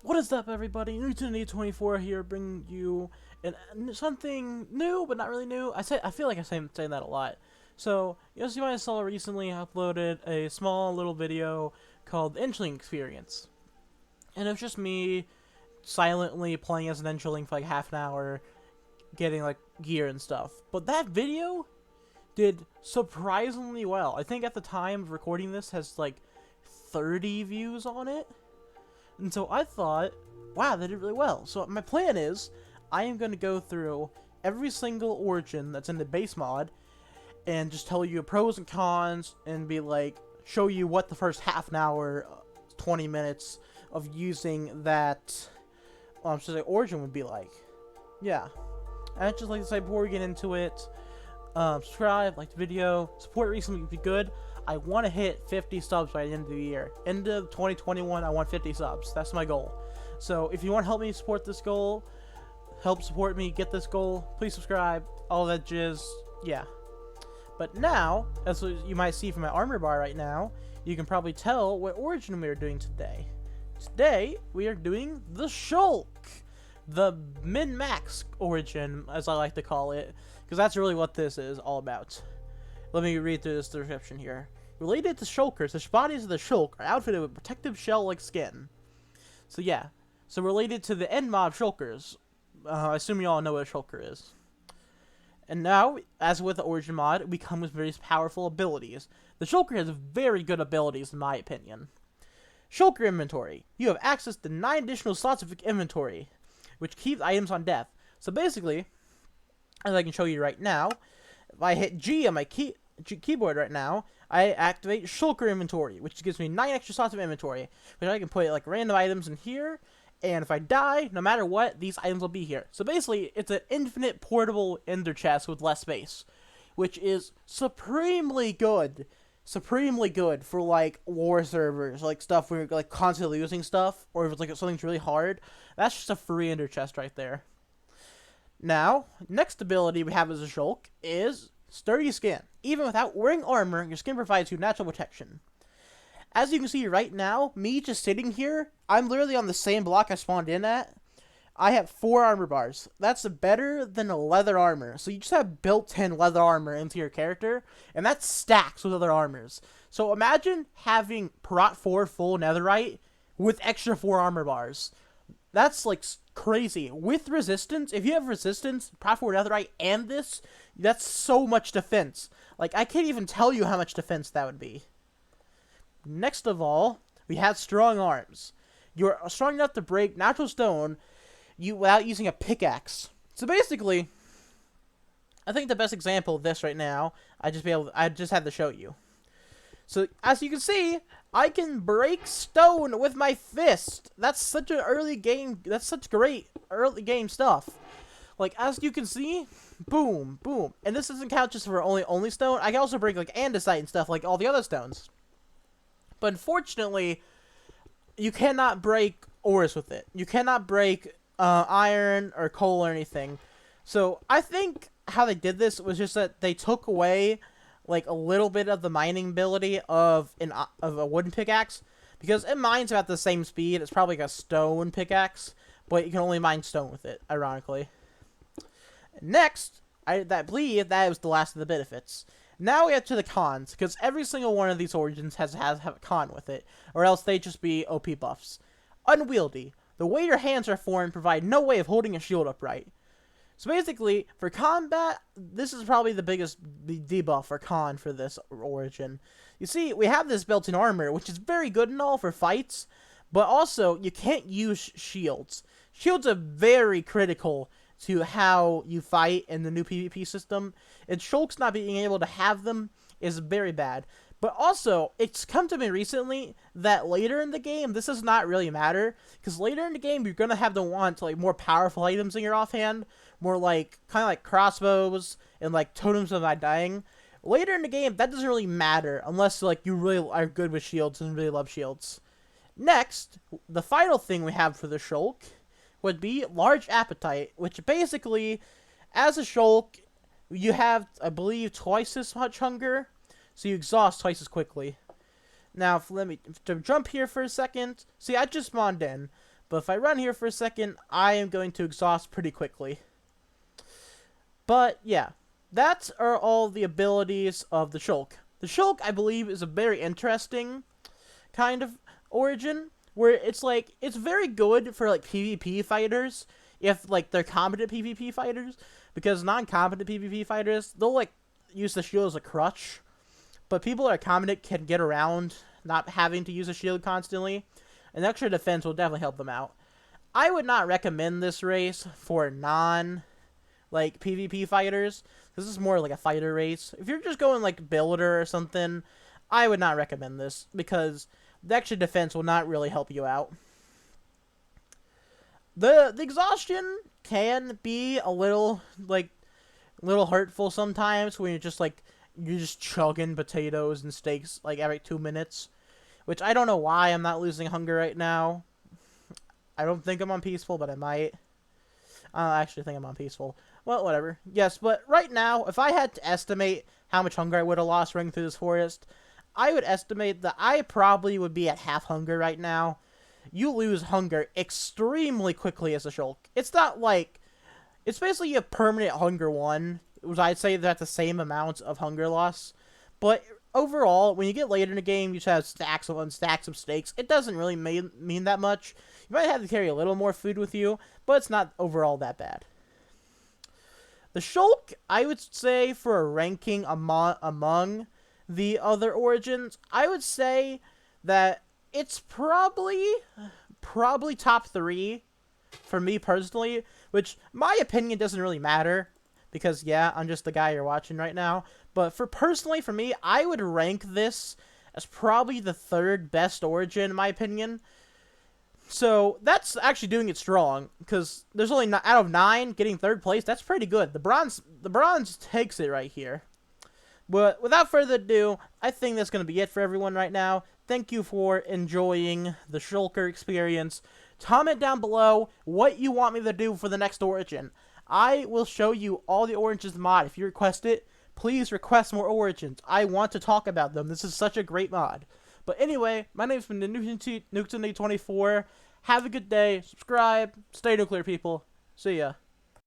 What is up, everybody? Newton24 here, bringing you something new, but not really new. I feel like I'm saying that a lot. So, as you might have saw recently, I uploaded a small little video called the Inchling Experience. And it was just me silently playing as an Inchling for like half an hour, getting like gear and stuff. But that video did surprisingly well. I think at the time of recording this has like 30 views on it. And so I thought, wow, they did really well. So my plan is, I am going to go through every single origin that's in the base mod, and just tell you pros and cons, and be like, show you what the first half an hour, 20 minutes of using that origin would be like. Yeah. I'd just like to say before we get into it, subscribe, like the video, support recently would be good. I want to hit 50 subs by the end of the year. End of 2021, I want 50 subs. That's my goal. So if you want to help me support this goal, help support me get this goal, please subscribe. All that jizz, yeah. But now, as you might see from my armor bar right now, you can probably tell what origin we are doing today. Today, we are doing the Shulk. The min-max origin, as I like to call it, because that's really what this is all about. Let me read through this description here. Related to Shulkers, the bodies of the Shulk are outfitted with protective shell-like skin. So yeah, so related to the end mob Shulkers, I assume you all know what a Shulker is. And now, as with the Origin mod, we come with very powerful abilities. The Shulker has very good abilities in my opinion. Shulker inventory. You have access to 9 additional slots of inventory, which keeps items on death. So basically, as I can show you right now, if I hit G on my keyboard right now, I activate Shulker inventory, which gives me 9 extra slots of inventory, which I can put like random items in here, and if I die, no matter what, these items will be here. So basically, it's an infinite portable ender chest with less space, which is supremely good. Supremely good for like war servers, like stuff where you're like constantly losing stuff, or if it's like something's really hard. That's just a free ender chest right there. Now, next ability we have as a Shulk is Sturdy Skin. Even without wearing armor, your skin provides you natural protection. As you can see right now, me just sitting here, I'm literally on the same block I spawned in at. I have 4 armor bars. That's better than a leather armor. So you just have built-in leather armor into your character, and that stacks with other armors. So imagine having Prot 4 full netherite with extra 4 armor bars. That's like crazy. With resistance, if you have resistance, Prot 4 netherite, and this, that's so much defense. Like, I can't even tell you how much defense that would be. Next of all, we have strong arms. You're strong enough to break natural stone without using a pickaxe. So basically, I think the best example of this right now, I just had to show you. So as you can see, I can break stone with my fist. That's such an early game. That's such great early game stuff. Like, as you can see, boom, boom. And this doesn't count just for only stone. I can also break like andesite and stuff like all the other stones. But unfortunately, you cannot break ores with it. You cannot break iron or coal or anything. So I think how they did this was just that they took away like a little bit of the mining ability of a wooden pickaxe, because it mines about the same speed. It's probably like a stone pickaxe, but you can only mine stone with it, ironically. Next, I believe that was the last of the benefits. Now we get to the cons, because every single one of these origins has a con with it, or else they just be OP buffs. Unwieldy. The way your hands are formed provide no way of holding a shield upright. So basically, for combat, this is probably the biggest debuff or con for this origin. You see, we have this built-in armor, which is very good and all for fights, but also, you can't use shields. Shields are very critical to how you fight in the new PvP system, and Shulk's not being able to have them is very bad. But also, it's come to me recently that later in the game, this does not really matter, because later in the game, you're going to have to want like more powerful items in your offhand, more like, kind of like crossbows, and like totems of not dying. Later in the game, that doesn't really matter, unless like you really are good with shields and really love shields. Next, the final thing we have for the Shulk would be large appetite, which basically, as a Shulk, you have, I believe, twice as much hunger, so you exhaust twice as quickly. Now, let me jump here for a second. See, I just spawned in, But if I run here for a second, I am going to exhaust pretty quickly. But yeah, that are all the abilities of the Shulk. The Shulk, I believe, is a very interesting kind of origin, where it's like, it's very good for like PvP fighters, if like they're competent PvP fighters, because non-competent PvP fighters, they'll like use the shield as a crutch, but people that are competent can get around not having to use a shield constantly, and extra defense will definitely help them out. I would not recommend this race for non like PvP fighters. This is more like a fighter race. If you're just going like builder or something, I would not recommend this, because the extra defense will not really help you out. The exhaustion can be a little hurtful sometimes when you're just chugging potatoes and steaks like every 2 minutes, which I don't know why I'm not losing hunger right now. I don't think I'm on peaceful, but I might. I actually think I'm on peaceful. Well, whatever. Yes, but right now, if I had to estimate how much hunger I would have lost running through this forest, I would estimate that I probably would be at half hunger right now. You lose hunger extremely quickly as a Shulk. It's not like... It's basically a permanent hunger one, which I'd say that's the same amount of hunger loss. But overall, when you get later in the game, you just have stacks of steaks. It doesn't really mean that much. You might have to carry a little more food with you, but it's not overall that bad. The Shulk, I would say, for a ranking among the other origins, I would say that it's probably top 3 for me personally, which my opinion doesn't really matter, because yeah, I'm just the guy you're watching right now. But for me, I would rank this as probably the 3rd best origin in my opinion. So that's actually doing it strong, because there's only out of 9 getting 3rd place. That's pretty good. The bronze takes it right here. But without further ado, I think that's going to be it for everyone right now. Thank you for enjoying the Shulker experience. Comment down below what you want me to do for the next origin. I will show you all the origins mod. If you request it, please request more origins. I want to talk about them. This is such a great mod. But anyway, my name's been Nuketoon24. Have a good day. Subscribe. Stay nuclear, people. See ya.